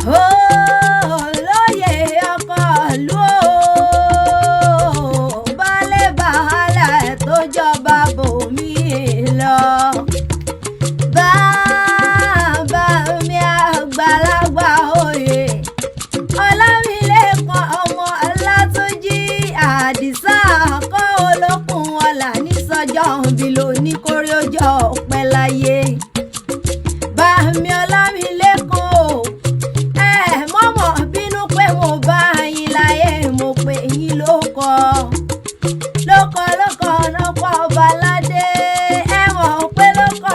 olóyè ọkọ ìlú baálẹ̀ baálẹ̀ tó jọba bòmí lọ. Bàbá mi àgbàlagbà oyè Ọlámilékan ọmọ Ọlátúnjí Àdìsá kọ́ olókùn ọ̀la ní sọ́jọ́ bí lóní kórí ọjọ́ ọ̀pẹ láyé. Bàmí Ọlámilékan o mọ́mọ́ bínú pé mo bá yín láyé mo pè yín lóko lọ́pọ̀ ọbaládé ẹ mọ̀ pé lóko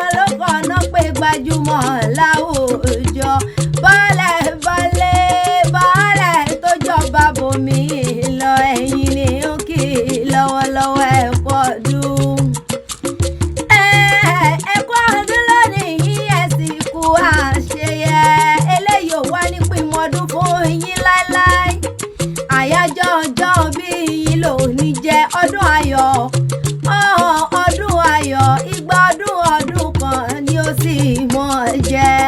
náà pé gbajúmọ̀ láwùjọ baálẹ̀ tó jọba bòmí lọ ẹ̀yìn ni ó kì í lọ́wọ́lọ́wọ́ ẹ̀kọ́ ọdún. ẹ̀kọ́ ọdún lónìí ẹ̀ sì kú àṣeyẹ eléyìí ò wá ní pímọdún fún yín láéláé. Àyájọ́ ọjọ́ bí yín lónìí jẹ́ ọdún ayọ̀ igba ọdún kan ni ó sì mọ̀ jẹ́.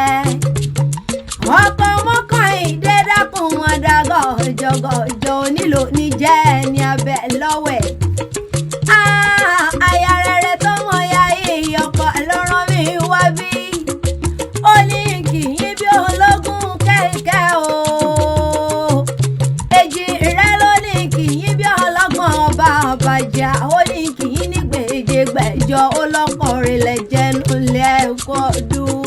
Ọkọ̀ mọ́kànlélẹ́ dákun wọn dá gọ̀jọ̀gọ̀jọ̀ onílò ní jẹ́ ẹni abẹ lọ́wẹ̀. Aya rere tó mọ̀ ya iye ọkọ̀ ló rán mi wá bí. Ó ní kì í bí ológun kẹ̀kẹ́ o. Èjì rẹ ló ní kì í bí ọlọ́gbọ̀n ọba àbàjá. Ó ní kì í ní gbèjègbèjọ ọlọ́kùnrin lẹ̀ jẹ́nu lẹ́ẹ̀kọ́ dùn.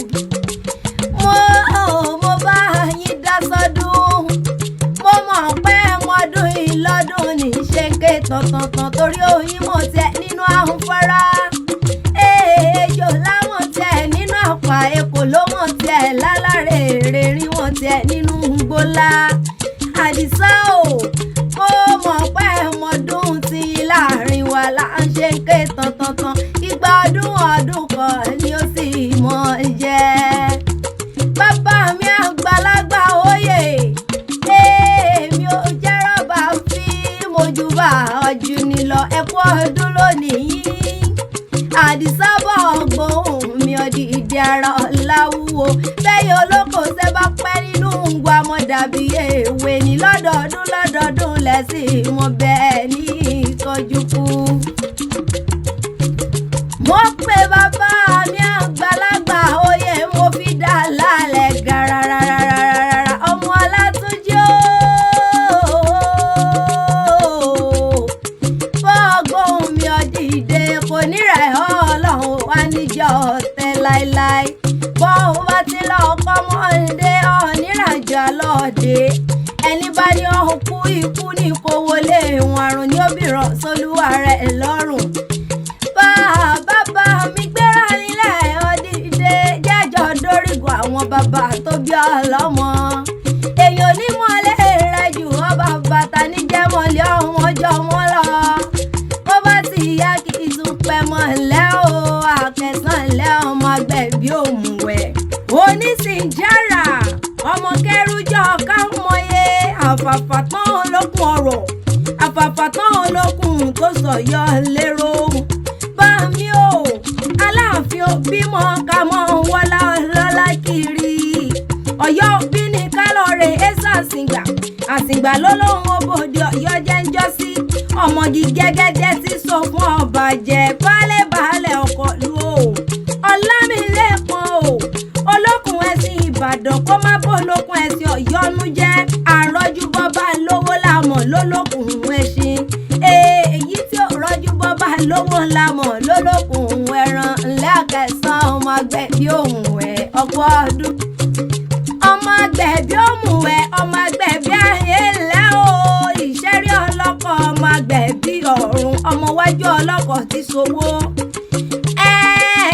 Mo bá yín dá sọ́dún. Mo mọ̀ pé ọdún yìí lọ́dún ní ṣe ké tọ̀tọ̀tàn torí oyin mọ̀ tẹ nínú ahùn fara. Ejò lámọ̀ tẹ nínú àpá èkó ló mọ̀ tẹ lálàrè rí wọ́n tẹ nínú gbólá. Àdìsá o mo mọ̀ pé ọdún tí láàrin wa là ń ṣe ké tọ̀tọ̀tàn igba ọdún kan ni ó sì mọ̀ jẹ́. Bàbá mi àgbàlagbà oyè èmi ò jẹ́ rọ́bà fi mojúbà ọjù nílọ ẹ̀kọ́ ọdún lónìí. Àdìsá bọ̀ gbóhùn mi ọdí ìdí ara láwùwò bẹ́ẹ̀ olóko ṣe bá pẹ́ nínú ngbà mọ́ dàbí èwe ní lọ́dọọdún lẹ́sìn wọn bẹ́ẹ̀ ní ìtọ́jú kú. Mo pe bàbá mi àgbàlagbà oyè mo fi dá lálẹ́ gàràràràràrà ọmọ Ọlátúnjí o. Fọ́gbọ́n mi ọ̀dìdẹ kò ní rẹ̀ Ọlọ́run wá níjọ́ tẹ́ láéláé. Bọ́ wá ti lọ pọ́mọ́dé ọ̀nìràjà lọ́ọ̀dẹ. Ẹni bá ní ọ̀hún kú ikú ní kó wọlé ìwọ̀n àrùn ní òbíràn sólúwa rẹ̀ lọ́rùn. Bàbá mi gbéra nílẹ̀ ọdídé jẹ́jọ́ dórígun àwọn bàbá tó bí ọlọ́mọ. Èèyàn onímọ̀lẹ́ rẹ̀ jù ọ́ bàbá ta ní jẹ́mọ̀lẹ́ ọ̀hún ọjọ́ wọn lọ. Bó bá ti yá kí ìtún pẹ́ mọ̀lẹ́ o àkẹsàn lẹ́ ọmọ agbẹ̀bí òmùwẹ̀. Onísìnjára ọmọ kẹrùjọ kámọye àfàfà tán olókun ọ̀rọ̀ àfàfà tán olókun tó sọ̀yọ́ lérò. Bàmí o Aláàfin bímọ ká mọ wọlá lọ́lá kiri. Ọ̀yọ́ bí ní kálọ̀rẹ̀ ẹ̀sà àsìngbà lọ́lọ́run obòde Ọ̀yọ́ jẹ́ ń jọ́ sí. Ọmọge gẹ́gẹ́dẹ́ tí sọ fún ọba jẹ́ baálẹ̀ ọkọ̀ lu o. Ọlámilékan o olókùn ẹ̀sìn Ìbàdàn kó má bọ́ olókùn ẹ̀sìn Ọ̀yọ́nú jẹ́. Àrọ́jú bọ́bá lówó làmọ̀ lólókùn ẹ̀sìn. Èyí tí ò rọ́jú bọ́bá lówó làmọ̀ lólókùn ẹran ńlẹ́ àkẹsàn ọmọ agbẹ̀bí òun ẹ̀ ọ̀pọ̀ ọdún. Ọmọ agbẹ̀bí òun ẹ̀ ọmọ agbẹ̀bí ayé ńlẹ́ o. Ìṣẹ́rí ọlọ́kọ̀ ọmọ agbẹ̀bí ọ̀run ọmọ wájú ọlọ́kọ̀ ti ṣòwò.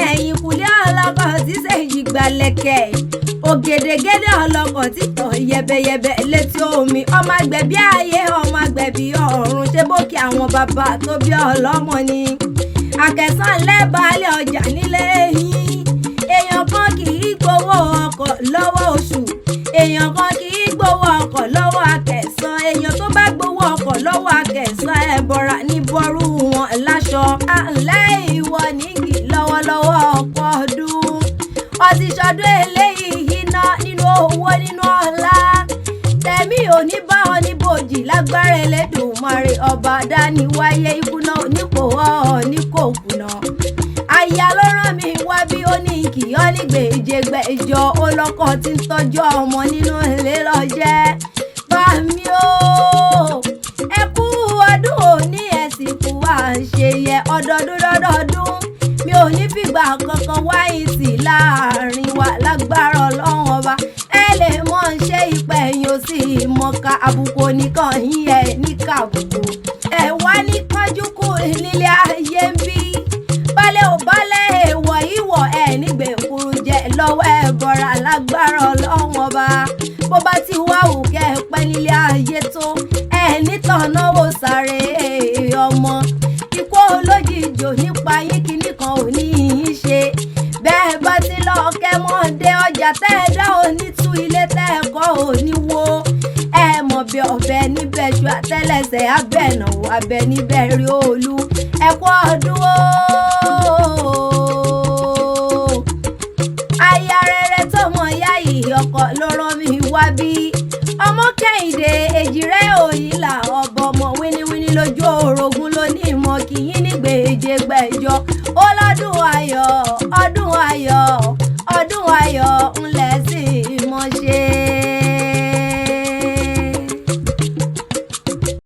Ẹ̀yìnkùlé ọlọ́kọ̀ ti ṣe ìgbàlẹ̀kẹ̀. Ògèdègèdè ọlọ́kọ̀ ti tọ̀ yẹbẹyẹbẹ létí omi. Ọmọ agbẹ̀bí ayé ọmọ agbẹ̀bí ọ̀run ṣe bókè àwọn bàbá tó bí ọlọ́mọ ni. Àkẹsàn lẹ́bàálẹ̀ ọjà nílé yín. Èèyàn kan kì í gbowó ọkọ̀ lọ́wọ́ oṣù. Èèyàn kan kì í gbowó ọkọ̀ lọ́wọ́ Àkẹsàn. Èèyàn tó bá gbowó ọkọ̀ lọ́wọ́ Àkẹsàn ẹ̀bọ̀ra ní bọ́rú wọn láṣọ. Àlẹ́ ìwọ nígì lọ́wọ́lọ́wọ́ ọkọ̀ ọdún. Ọtí ṣọdún eléyìí iná nínú owó nínú ọlá. lágbára Elédùmarè ọba dání wáyé ikú náà onípò ní kò kùnà. Aya ló rán mi wá bí ó ní kì í ọ́ ní gbèjègbèjọ ó lọ́kọ tí ń tọ́jú ọmọ nínú ilé lọ jẹ́. Bá mi ó ẹ kú ọdún òní ẹ̀sìn kú wá ṣe yẹ ọdọọdún mi ò ní fìgbà kankan wáyé sí láàrin wa lágbára Ọlọ́run ọba. Ẹ lè mọ̀ ṣe ìpẹ̀yìn ó sì mọ̀ọ́ká àbùkù nìkan yín ẹ̀ ní kàbùkù. Ẹ wá ní kánjú kù nílé ayé ń bí. Balẹ̀ ò balẹ̀ èèwọ̀ ìwọ̀ ẹ̀ nígbèkúrú jẹ lọ́wọ́ ẹ̀ bọ̀rà lágbára Ọlọ́run ọba. Bó bá ti wá wù kẹ́ ẹ pẹ́ nílé ayé tó ẹ̀ nítàn náwó sáré ọmọ. Ikú olójijì nípa yín kíní kan ò ní í ṣe. Bẹ́ẹ̀ bá ti lọ kẹ́ mọ́ dé ọjà tẹ́ ẹ dá òní tú ilé tẹ́ ẹ kọ́ òní wo. Ẹ mọ̀ bí ọ̀bẹ níbẹ̀ ṣu àtẹ́lẹsẹ̀ abẹ́nàwó abẹ níbẹ̀ rí olú. Ẹ kú ọdún o. Aya rere tó mọ yá yìí ọkọ ló rán mi wá bí. Ọmọ Kẹ́hìndé èjìrẹ́ òyìnlá ọbọ ọmọ wíníwíní lójú orogún ló ní ìmọ̀ kìyín ní gbèjègbèjọ ó lọ́dún ayọ̀